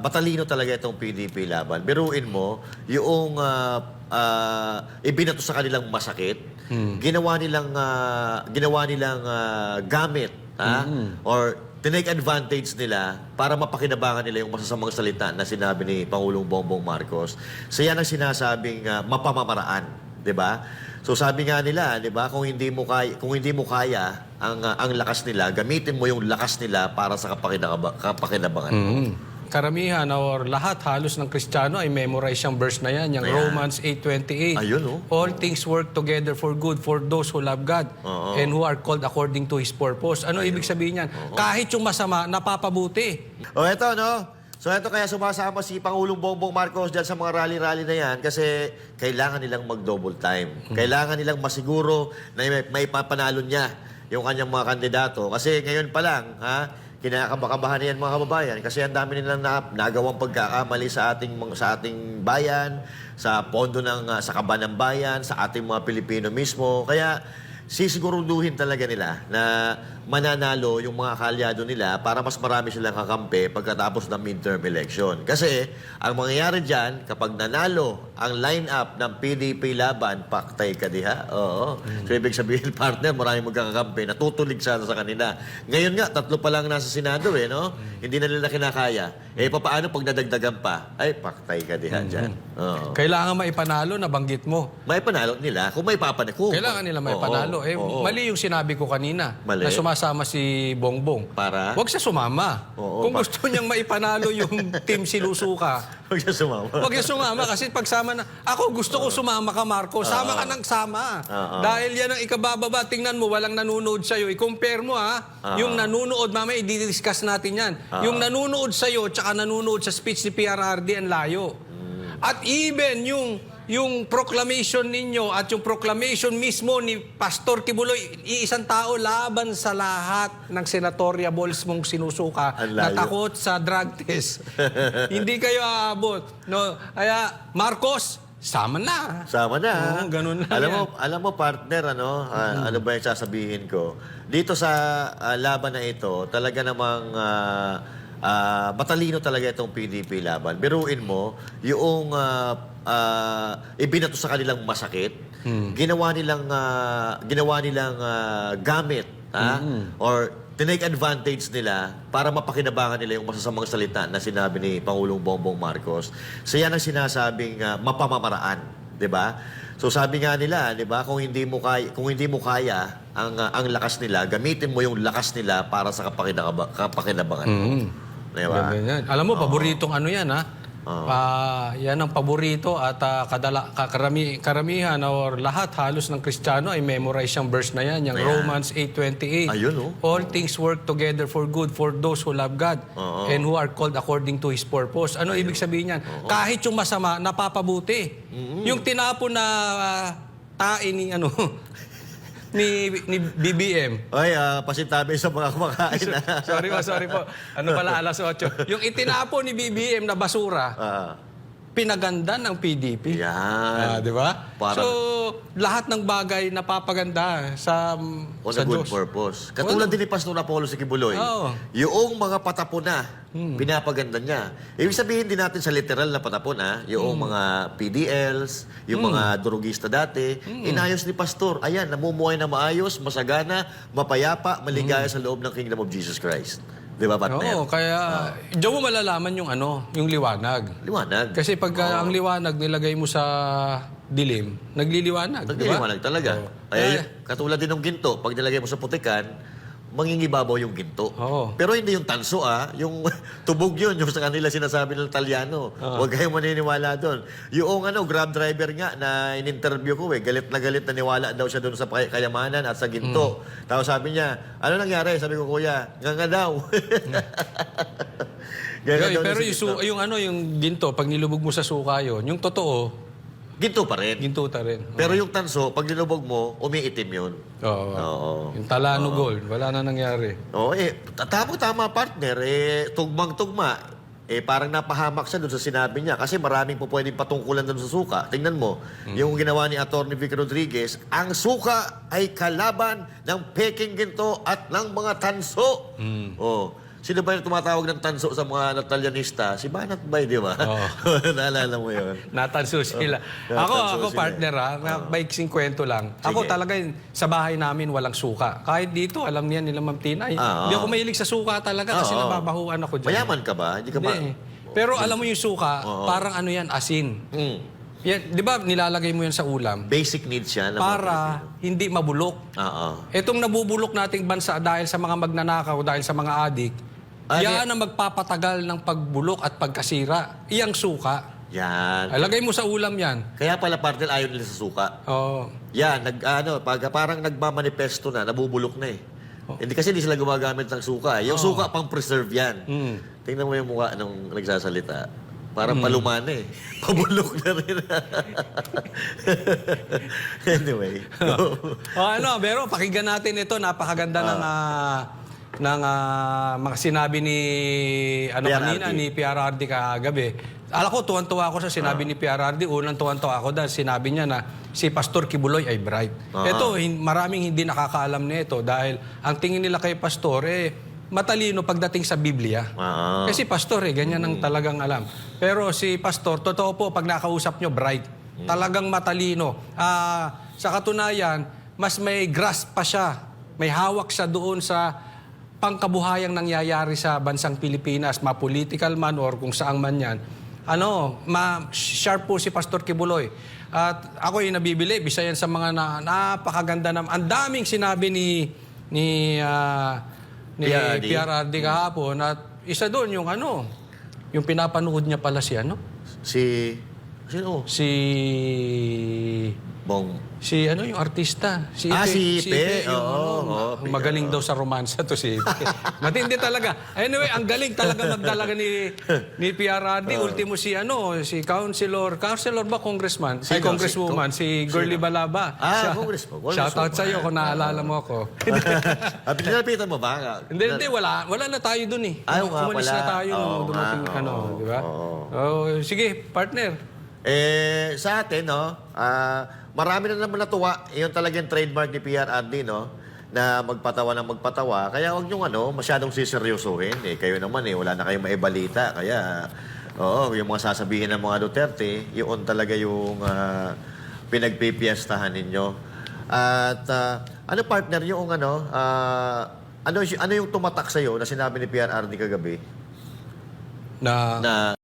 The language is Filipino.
Matalino talaga itong PDP laban. Biruin mo, yung ibinato sa kanilang masakit, ginawa nilang gamit, or tinake advantage nila para mapakinabangan nila yung masasamang salita na sinabi ni Pangulong Bongbong Marcos. So yan ang sinasabing mapamamaraan, 'di ba? So sabi nga nila, 'di ba, kung hindi mo kaya ang lakas nila, gamitin mo yung lakas nila para sa kapakinabangan mo. Karamihan or lahat halos ng Kristiyano ay memorize yung verse na yan, yung Romans 8:28. Ayun, oh. All things work together for good for those who love God and who are called according to His purpose. Ano ibig sabihin yan? Kahit yung masama, napapabuti. O eto, no? So eto kaya sumasama si Pangulong Bongbong Marcos dyan sa mga rally-rally na yan kasi kailangan nilang mag-double time. Kailangan nilang masiguro na may papanalo niya yung kanyang mga kandidato. Kasi ngayon pa lang, kinakabakabahan yan mga kababayan kasi ang dami nilang nagawang pagkakamali sa ating bayan, sa pondo sa kaban ng bayan, sa ating mga Pilipino mismo. Kaya sisiguruduhin talaga nila na mananalo yung mga kalyado nila para mas marami silang kakampi pagkatapos ng midterm election. Kasi ang mangyayari dyan, kapag nanalo ang line-up ng PDP laban, paktay ka diha. Oo. So ibig sabihin, partner, marami magkakakampi, natutulig sana sa kanila. Ngayon nga, 3 pa lang nasa Senado no? Hindi na nila kinakaya. Paano pag nadagdagan pa? Ay, paktay ka diha dyan. Oo. Kailangan maipanalo, nabanggit mo. Maipanalo nila. Kung may papanalo. Kailangan nila maipanalo. Mali yung sinabi ko kanina. Mali. Na sumasama si Bongbong. Para? Huwag siya sumama. Kung gusto niyang maipanalo yung team sinusuka, Huwag siya sumama. huwag siya sumama kasi pagsama na, ako gusto ko sumama ka, Marco. Sama ka ng sama. Dahil yan ang ikabababa. Tingnan mo, walang nanonood sa'yo. I-compare mo yung nanonood, mamaya i-discuss natin yan. Yung nanonood sa'yo, tsaka nanonood sa speech ni PRRD, ang layo. At even yung proclamation ninyo at yung proclamation mismo ni Pastor Kibuloy, iisang tao laban sa lahat ng senatorial balls mong sinusuka na takot sa drug test. Hindi kayo aabot. No? Kaya, Marcos, sama na. Sama na. Oo, ganun na alam mo partner, ano ba yung sasabihin ko? Dito sa laban na ito, talaga namang matalino talaga itong PDP laban. Biruin mo, yung ibinato sa kanilang masakit, ginawa nilang gamit, or tinake advantage nila para mapakinabangan nila yung masasamang salita na sinabi ni Pangulong Bongbong Marcos. So yan ang sinasabing mapamamaraan, 'di ba? So sabi nga nila, 'di ba, kung hindi mo kaya ang lakas nila, gamitin mo yung lakas nila para sa kapakinabangan mo. Diba? Alam mo, paboritong ano yan, yan ang paborito at karamihan or lahat halos ng Kristiyano ay memorize yung verse na yan, yung Romans 8:28. Ayun, All things work together for good for those who love God and who are called according to His purpose. Ano ibig sabihin yan? Kahit yung masama, napapabuti. Yung tinapon na tae ni BBM. Ay, pasintabi sa mga kumakain. Sorry po. Ano pala, 8:00. Yung itinapon ni BBM na basura, pinaganda ng PDP. Yan. Di ba? So, lahat ng bagay napapaganda sa good Diyos. purpose. Katulad din ni Pastor Apollo si Kibuloy. Yung mga patapon na, pinapaganda niya. Ibig sabihin din natin sa literal na patapon, yung mga PDLs, yung mga drugista dati, inayos ni Pastor. Ayan, namumuhay na maayos, masagana, mapayapa, maligaya sa loob ng Kingdom of Jesus Christ. Di ba, partner? Oo, kaya diyan mo malalaman yung liwanag. Liwanag. Kasi pag ang liwanag nilagay mo sa dilim, nagliliwanag, di ba? Nagliliwanag talaga. Kaya katulad din ng ginto, pag nilagay mo sa putikan, mangingibabaw yung ginto. Pero hindi yung tanso, yung tubog yun, yung sa kanila sinasabi ng Talyano. Huwag kayong maniniwala doon. Yung grab driver nga na in-interview ko, galit na niwala daw siya doon sa kayamanan at sa ginto. Tapos sabi niya, ano nangyari? Sabi ko, kuya, nga daw. Pero yung ginto, pag nilubog mo sa suka yun, yung totoo, ginto pa rin. ginto ta rin. Pero yung tanso, pag nilubog mo, umiitim yun. Oo. Yung Talano Gold, wala na nangyari. Tama partner, tugmang-tugma, parang napahamak siya doon sa sinabi niya kasi maraming po pwedeng patungkulan doon sa suka. Tingnan mo, yung ginawa ni Atty. Vic Rodriguez, ang suka ay kalaban ng peking ginto at ng mga tanso. Sino ba yung tumatawag ng tanso sa mga Natalyanista? Si Banat Bay, di ba? Oo. Naalala mo yun? Natanso sila. Natanso Ako sila. partner maiksing kwento lang. Ako talaga sa bahay namin walang suka. Kahit dito, alam niyan nila Ma'am Tina. Hindi ako mahilig sa suka talaga kasi nababahuan ako dyan. Mayaman ka ba? Hindi ka ba? Hindi. Pero alam mo yung suka, parang ano yan, asin. Mm. Yan, di ba nilalagay mo yan sa ulam? Basic needs yan. Para hindi mabulok. Oo. Itong nabubulok nating bansa dahil sa mga magnanakaw, dahil sa mga adik, yan ang magpapatagal ng pagbulok at pagkasira. Iyang suka. Yan. Lagay mo sa ulam yan. Kaya pala partner ayaw nila sa suka. Oo. Yan, parang nagmamanifesto na, nabubulok na eh. Hindi kasi hindi sila gumagamit ng suka. Yung suka pang preserve yan. Tingnan mo yung mukha ng nagsasalita. Parang paluma na eh. Pabulok na rin. Anyway. Pero pakinggan natin ito. Napakaganda ng mga sinabi ni kanina ni PRRD kagabi. Alam ko, tuwan-tuwa ako sa sinabi ni PRRD. Unang tuwan-tuwa ako dahil sinabi niya na si Pastor Kibuloy ay bright. Ito, maraming hindi nakakaalam nito dahil ang tingin nila kay Pastor, matalino pagdating sa Biblia. Kasi Pastor, ganyan ang talagang alam. Pero si Pastor, totoo po, pag nakausap nyo, bright. Talagang matalino. Sa katunayan, mas may grasp pa siya. May hawak siya doon sa pangkabuhayang nangyayari sa bansang Pilipinas, ma-political man or kung saan man yan. Sharp po si Pastor Kibuloy. At ako yung nabibili, bisa yan sa mga napakaganda na, ang daming sinabi ni PRRD kahapon. At isa doon yung yung pinapanood niya pala sino? Sino? Yung artista. Si Ipe. Magaling daw sa romansa to si Ipe. Matindi talaga. Anyway, ang galing talaga magdalaga ni PRRD. Ultimo si Councilor ba Congressman? Congresswoman, si Girlie Balaba. Congressman. Shoutout sa iyo kung naalala mo ako. Pinapitan mo ba? Hindi, wala na tayo dun eh. Umalis na tayo nung dumating di ba? Sige, partner. Sa atin, marami na naman natuwa. Yun talagang trademark ni PRRD, na magpatawa ng magpatawa. Kaya huwag nyo masyadong siseryosohin. Kayo naman, wala na kayong maibalita. Kaya, yung mga sasabihin ng mga Duterte, yun talaga yung pinagpipiestahan ninyo. At, partner, yung ano yung tumatak sa'yo na sinabi ni PRRD kagabi? Na